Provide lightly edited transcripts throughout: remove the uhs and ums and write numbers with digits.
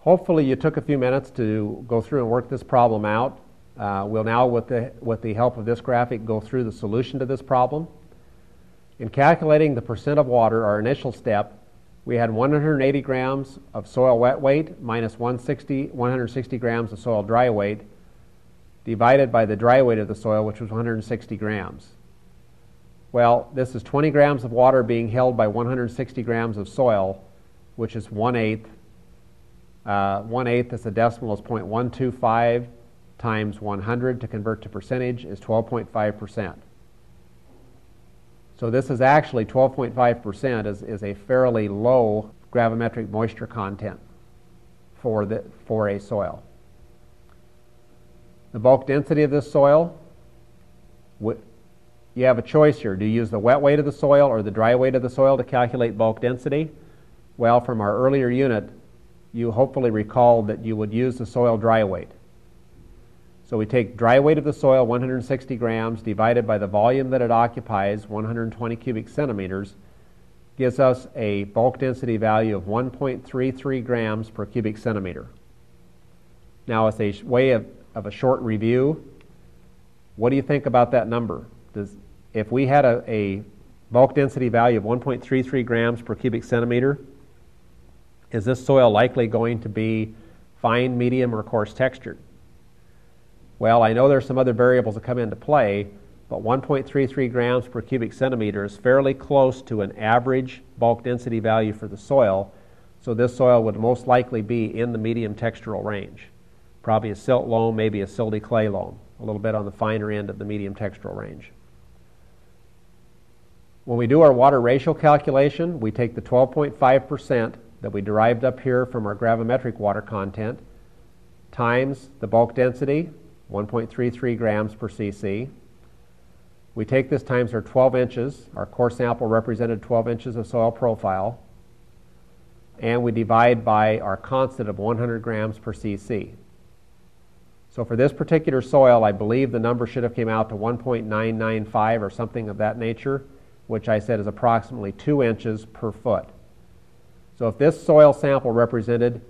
Hopefully you took a few minutes to go through and work this problem out. We'll now, with the help of this graphic, go through the solution to this problem. In calculating the percent of water, our initial step, we had 180 grams of soil wet weight minus 160 grams of soil dry weight divided by the dry weight of the soil, which was 160 grams. Well, this is 20 grams of water being held by 160 grams of soil, which is 1/8. 1/8 as a decimal is 0.125 times 100 to convert to percentage is 12.5%. So this is actually 12.5% is a fairly low gravimetric moisture content for a soil. The bulk density of this soil, you have a choice here. Do you use the wet weight of the soil or the dry weight of the soil to calculate bulk density? Well, from our earlier unit, you hopefully recall that you would use the soil dry weight. So we take dry weight of the soil, 160 grams, divided by the volume that it occupies, 120 cubic centimeters, gives us a bulk density value of 1.33 grams per cubic centimeter. Now, as a way of a short review, what do you think about that number? If we had a bulk density value of 1.33 grams per cubic centimeter, is this soil likely going to be fine, medium, or coarse textured? Well, I know there's some other variables that come into play, but 1.33 grams per cubic centimeter is fairly close to an average bulk density value for the soil, so this soil would most likely be in the medium textural range. Probably a silt loam, maybe a silty clay loam, a little bit on the finer end of the medium textural range. When we do our water ratio calculation, we take the 12.5% that we derived up here from our gravimetric water content times the bulk density, 1.33 grams per cc. We take this times our 12 inches, our core sample represented 12 inches of soil profile, and we divide by our constant of 100 grams per cc. So for this particular soil, I believe the number should have came out to 1.995 or something of that nature, which I said is approximately 2 inches per foot. So if this soil sample represented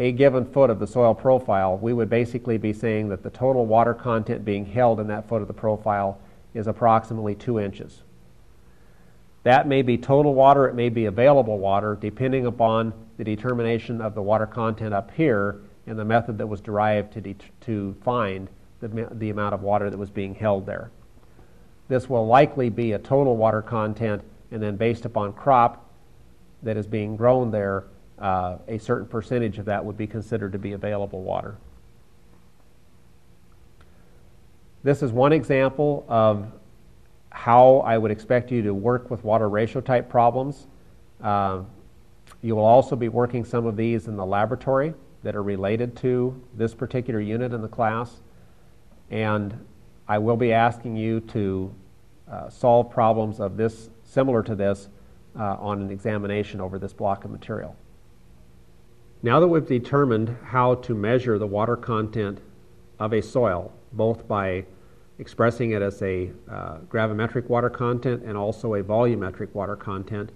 a given foot of the soil profile, we would basically be saying that the total water content being held in that foot of the profile is approximately 2 inches. That may be total water, it may be available water, depending upon the determination of the water content up here and the method that was derived to find the amount of water that was being held there. This will likely be a total water content, and then based upon crop that is being grown there, a certain percentage of that would be considered to be available water. This is one example of how I would expect you to work with water ratio type problems. You will also be working some of these in the laboratory that are related to this particular unit in the class, and I will be asking you to solve problems of this, similar to this, on an examination over this block of material. Now that we've determined how to measure the water content of a soil, both by expressing it as a gravimetric water content and also a volumetric water content,